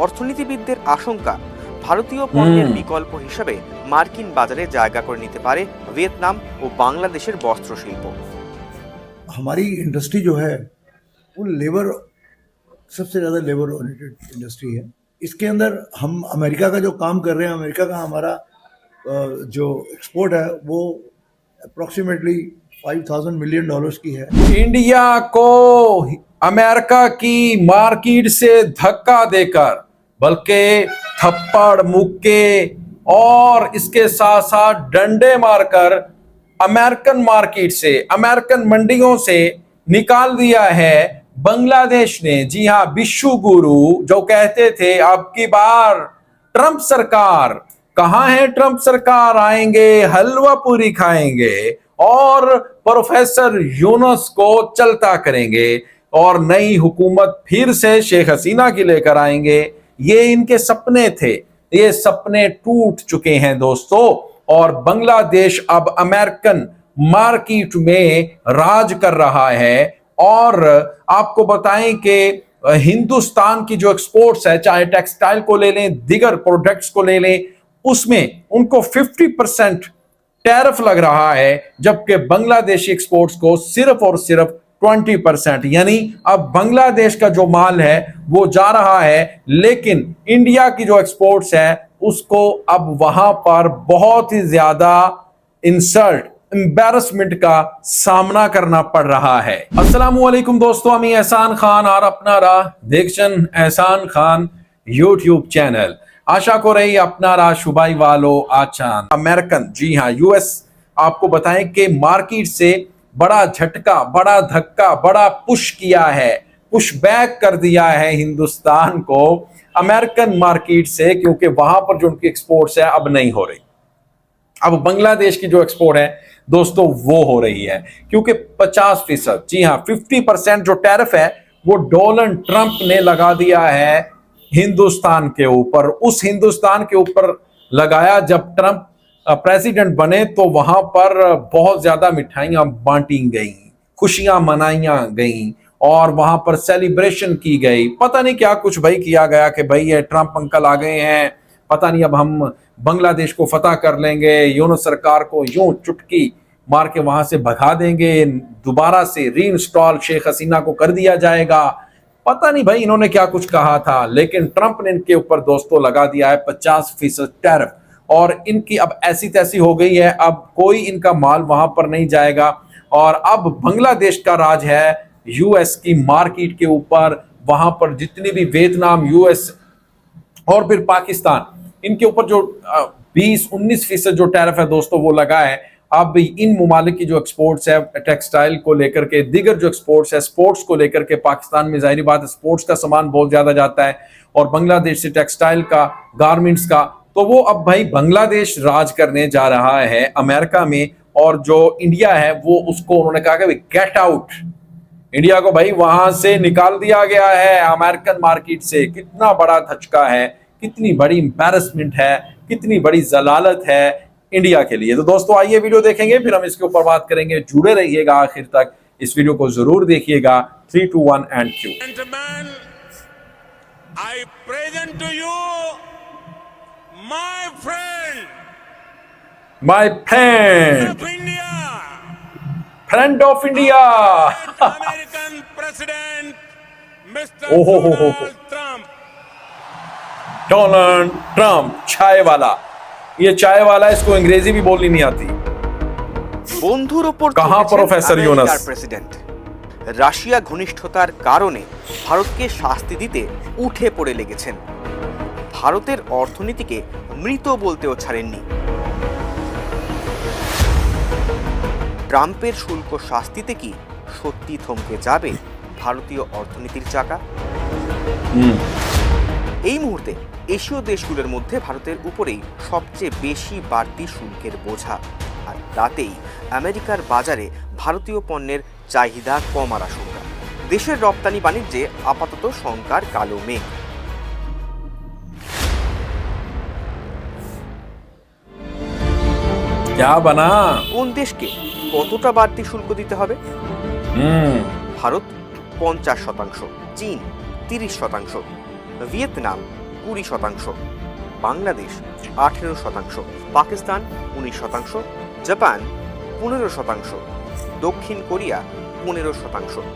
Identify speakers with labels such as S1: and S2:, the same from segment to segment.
S1: অর্থনীতিবিদদের আশঙ্কা, ভারতীয় পণ্যের বিকল্প হিসেবে মার্কিন বাজারে জায়গা করে নিতে পারে ভিয়েতনাম ও বাংলাদেশের বস্ত্র শিল্প।
S2: हमारी इंडस्ट्री जो है वो लेबर, सबसे ज़्यादा लेबर ओरिएंटेड इंडस्ट्री है। इसके अंदर हम अमेरिका का जो काम कर रहे हैं, अमेरिका का हमारा जो एक्सपोर्ट है वो अप्रॉक्सीमेटली $5,000 मिलियन की है।
S3: इंडिया को अमेरिका की मार्केट से धक्का देकर, बल्कि थप्पड़ मुक्के और इसके साथ साथ डंडे मारकर अमेरिकन मार्केट से, अमेरिकन मंडियों से निकाल दिया है बांग्लादेश ने। जी हां, विश्व गुरु जो कहते थे अब की बार ट्रंप सरकार, कहां है ट्रंप सरकार, आएंगे हलवा पूरी खाएंगे और प्रोफेसर यूनुस को चलता करेंगे और नई हुकूमत फिर से शेख हसीना की लेकर आएंगे। ये इनके सपने थे, ये सपने टूट चुके हैं दोस्तों, और बांग्लादेश अब अमेरिकन मार्केट में राज कर रहा है। और आपको बताएं कि हिंदुस्तान की जो एक्सपोर्ट्स है, चाहे टेक्सटाइल को ले लें, दीगर प्रोडक्ट्स को ले लें, उसमें उनको 50% टैरिफ लग रहा है, जबकि बांग्लादेशी एक्सपोर्ट्स को सिर्फ और सिर्फ 20%। यानी अब बांग्लादेश का जो माल है वो जा रहा है, लेकिन इंडिया की जो एक्सपोर्ट्स है उसको अब वहां पर बहुत ही ज्यादा इंसल्ट, एम्बैरसमेंट का सामना करना पड़ रहा है। अस्सलामुअलैकुम दोस्तों, আমি এহসান খান আর আপনারা দেখছেন এহসান খান ইউটিউব চ্যানেল। आशा করি আপনারা সবাই ভালো আছেন। अमेरिकन, जी हां, यूएस आपको बताएं कि मार्केट से बड़ा झटका, बड़ा धक्का, बड़ा पुश किया है, पुश बैक कर दिया है हिंदुस्तान को अमेरिकन मार्केट से, क्योंकि वहां पर जो उनकी एक्सपोर्ट्स है अब नहीं हो रही। अब बांग्लादेश की जो एक्सपोर्ट है दोस्तों वो हो रही है, क्योंकि 50%, जी हां 50% जो टैरिफ है वो डोनाल्ड ट्रंप ने लगा दिया है हिंदुस्तान के ऊपर। उस हिंदुस्तान के ऊपर लगाया जब ट्रंप प्रेसिडेंट बने, तो वहां पर बहुत ज्यादा मिठाइयां बांटी गई, खुशियां मनाई गई और वहां पर सेलिब्रेशन की गई। पता नहीं क्या कुछ भाई किया गया कि भाई ये ट्रंप अंकल आ गए हैं, पता नहीं अब हम बांग्लादेश को फतह कर लेंगे, यूनुस सरकार को यूं चुटकी मार के वहां से भगा देंगे, दोबारा से रीइंस्टॉल शेख हसीना को कर दिया जाएगा। पता नहीं भाई इन्होंने क्या कुछ कहा था, लेकिन ट्रंप ने इनके ऊपर दोस्तों लगा दिया है 50% टैरिफ, और इनकी अब ऐसी तैसी हो गई है, अब कोई इनका माल वहां पर नहीं जाएगा। और अब बांग्लादेश का राज है यूएस की मार्केट के ऊपर। वहां पर जितनी भी वियतनाम, यूएस और फिर पाकिस्तान, इनके ऊपर जो 20-19% जो टैरिफ है दोस्तों वो लगा है। अब इन ममालिक की जो एक्सपोर्ट्स है टेक्सटाइल को लेकर के, दीगर जो एक्सपोर्ट्स है स्पोर्ट्स को लेकर के, पाकिस्तान में जाहिर बात है स्पोर्ट्स का सामान बहुत ज्यादा जाता है, और बांग्लादेश से टेक्सटाइल का, गारमेंट्स का, तो वो अब भाई बांग्लादेश राज करने जा रहा है अमेरिका में। और जो इंडिया है वो उसको उन्होंने कहा कि गेट आउट, इंडिया को भाई वहां से निकाल दिया गया है अमेरिकन मार्केट से। कितना बड़ा धचका है, कितनी बड़ी एम्बैरसमेंट है, कितनी बड़ी जलालत है इंडिया के लिए। तो दोस्तों आइए वीडियो देखेंगे, फिर हम इसके ऊपर बात करेंगे। जुड़े रहिएगा आखिर तक, इस वीडियो को जरूर देखिएगा। 3, 2, 1 and Q.
S4: Gentlemen, I present to you my friend
S3: my friend,
S4: of India,
S3: friend of India,
S4: American President, Mr.
S3: Oh.
S4: Donald Trump.
S3: Donald Trump, चाय वाला। ये चाय वाला, इसको अंग्रेजी भी बोलनी नहीं आती।
S1: বন্ধুর ওপর
S3: कहां प्रोफेसर यूनुस?
S1: প্রেসিডেন্ট রাশিয়া ঘনিষ্ঠতার কারণে ভারতকে শাস্তি দিতে উঠে পড়ে লেগেছেন। ভারতের অর্থনীতিকে মৃত বলতেও ছাড়েননি। ট্রাম্পের শুল্ক শাস্তিতে কি সত্যি থমকে যাবে ভারতীয় অর্থনীতির চাকা? এই মুহূর্তে এশীয় দেশগুলোর মধ্যে ভারতের উপরেই সবচেয়ে বেশি বাড়তি শুল্কের বোঝা, আর তাতেই আমেরিকার বাজারে ভারতীয় পণ্যের চাহিদা কমার আশঙ্কা। দেশের রপ্তানি বাণিজ্যে আপাতত শঙ্কার কালো মেঘ।
S3: क्या बना?
S1: কোন দেশকে কতটা বাড়তি শুল্ক দিতে হবে? ভারত 50%, চীন 30%, ভিয়েতনাম 20%, বাংলাদেশ 18%, পাকিস্তান 19%, জাপান 15%, দক্ষিণ কোরিয়া 15%।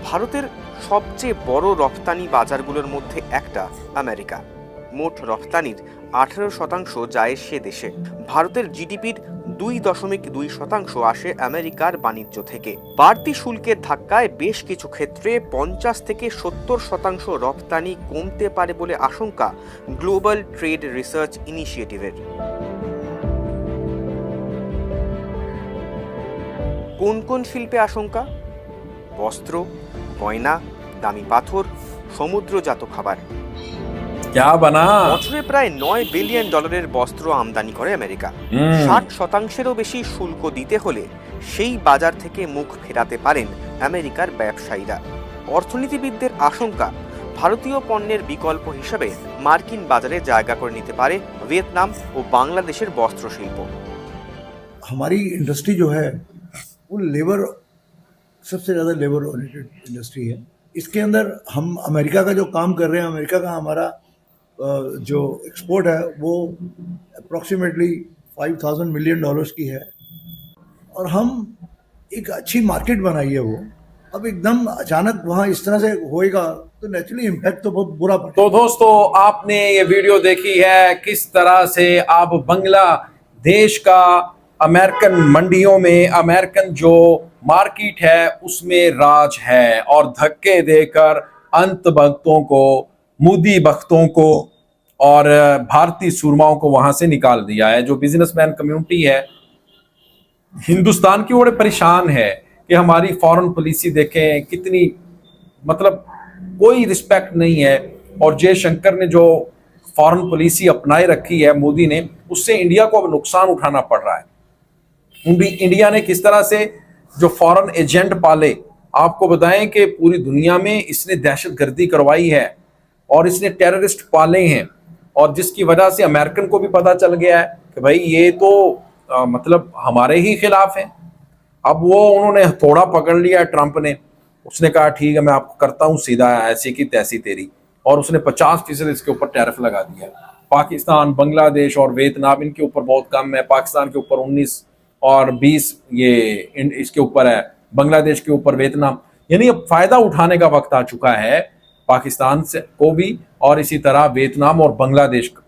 S1: ভারতের সবচেয়ে বড় রপ্তানি বাজারগুলোর মধ্যে একটা আমেরিকা। মোট রপ্তানির 18% যায় সে দেশে। ভারতের জিডিপির 2.2% আসে আমেরিকার বাণিজ্য থেকে। বাড়তি শুল্কের ধাক্কায় বেশ কিছু ক্ষেত্রে 50 থেকে 70% রপ্তানি কমতে পারে বলে আশঙ্কা গ্লোবাল ট্রেড রিসার্চ ইনিশিয়েটিভের। কোন কোন শিল্পে আশঙ্কা? বস্ত্র, গয়না, দামি পাথর, সমুদ্রজাত খাবার।
S3: क्या बना?
S1: বছরে প্রায় $9 বিলিয়ন বস্ত্র আমদানি করে আমেরিকা। 60%-এরও বেশি শুল্ক দিতে হলে সেই বাজার থেকে মুখ ফেরাতে পারেন আমেরিকার ব্যবসায়ীরা। অর্থনীতিবিদদের আশঙ্কা, ভারতীয় পণ্যের বিকল্প হিসেবে মার্কিন বাজারে জায়গা করে নিতে পারে ভিয়েতনাম ও বাংলাদেশের বস্ত্র শিল্প।
S2: हमारी इंडस्ट्री जो है वो लेबर सबसे ज़्यादा लेबर ओरिएंटेड इंडस्ट्री है। इसके अंदर हम अमेरिका का जो काम कर रहे हैं, अमेरिका का हमारा जो एक्सपोर्ट है वो अप्रॉक्सीमेटली $5,000 मिलियन की है और हम एक अच्छी मार्केट बनाई है वो। अब एकदम अचानक वहाँ इस तरह से होएगा तो नेचुरली इम्पैक्ट तो बहुत बुरा पड़ेगा।
S3: तो दोस्तों, आपने ये वीडियो देखी है किस तरह से अब बांग्लादेश का अमेरिकन मंडियों में, अमेरिकन जो मार्केट है उसमें राज है और धक्के देकर अंत भक्तों को, मोदी भक्तों को और भारतीय सूरमाओं को वहां से निकाल दिया है। जो बिजनेसमैन कम्युनिटी है हिंदुस्तान की, बड़े परेशान है कि हमारी फॉरेन पॉलिसी देखें कितनी, मतलब कोई रिस्पेक्ट नहीं है। और जयशंकर ने जो फॉरेन पॉलिसी अपनाए रखी है मोदी ने, उससे इंडिया को अब नुकसान उठाना पड़ रहा है। इंडिया ने किस तरह से जो फॉरेन एजेंट पाले, आपको बताएं कि पूरी दुनिया में इसने दहशतगर्दी करवाई है और इसने टेररिस्ट पाले हैं, और जिसकी वजह से अमेरिकन को भी पता चल गया है कि भाई ये तो मतलब हमारे ही खिलाफ है। अब वो उन्होंने थोड़ा पकड़ लिया ट्रंप ने, उसने कहा ठीक है मैं आपको करता हूँ सीधा ऐसी की तैसी तेरी, और उसने 50% इसके ऊपर टैरिफ लगा दिया। पाकिस्तान, बांग्लादेश और वियतनाम इनके ऊपर बहुत कम है। पाकिस्तान के ऊपर 19 और 20 ये इसके ऊपर है, बांग्लादेश के ऊपर वियतनाम। यानी अब फायदा उठाने का वक्त आ चुका है पाकिस्तान से को भी, और इसी तरह वियतनाम और बांग्लादेश का।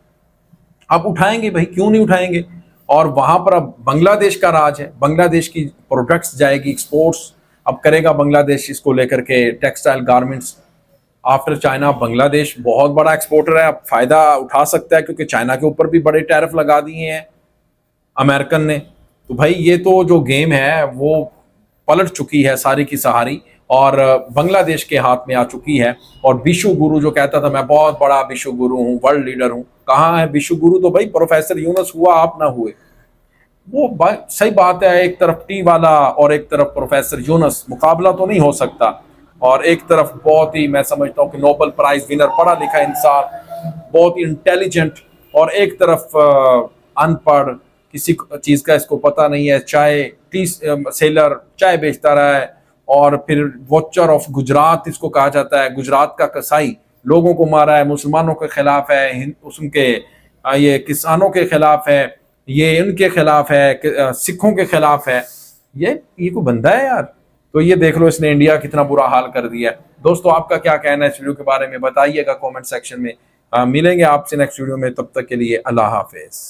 S3: अब उठाएंगे भाई, क्यों नहीं उठाएंगे। और वहां पर अब बांग्लादेश का राज है, बांग्लादेश की प्रोडक्ट्स जाएगी, एक्सपोर्ट्स अब करेगा बांग्लादेश इसको लेकर के, textile garments. After China Bangladesh बहुत बड़ा एक्सपोर्टर है, अब फायदा उठा सकता है क्योंकि चाइना के ऊपर भी बड़े टैरिफ लगा दिए हैं अमेरिकन ने। तो भाई ये तो जो गेम है वो पलट चुकी है सारी की सहारी, और बांग्लादेश के हाथ में आ चुकी है। और विश्व गुरु जो कहता था मैं बहुत बड़ा विश्व गुरु हूँ, वर्ल्ड लीडर हूँ, कहाँ है विश्व गुरु? तो भाई प्रोफेसर यूनुस हुआ, आप ना हुए। वो सही बात है, एक तरफ टी वाला और एक तरफ प्रोफेसर यूनुस, मुकाबला तो नहीं हो सकता। और एक तरफ बहुत ही, मैं समझता हूँ कि नोबेल प्राइज विनर, पढ़ा लिखा इंसान, बहुत ही इंटेलिजेंट, और एक तरफ अनपढ़, किसी चीज का इसको पता नहीं है, चाय टी सेलर, चाय बेचता रहा है। और फिर वॉचर ऑफ गुजरात इसको कहा जाता है, गुजरात का कसाई, लोगों को मारा है, मुसलमानों के खिलाफ है, उनके ये किसानों के खिलाफ है, ये इनके खिलाफ है, सिखों के खिलाफ है। ये कोई बंदा है यार? तो ये देख लो इसने इंडिया कितना बुरा हाल कर दिया है। दोस्तों आपका क्या कहना है इस वीडियो के बारे में, बताइएगा कमेंट सेक्शन में। मिलेंगे आपसे नेक्स्ट वीडियो में, तब तक के लिए अल्लाह हाफिज।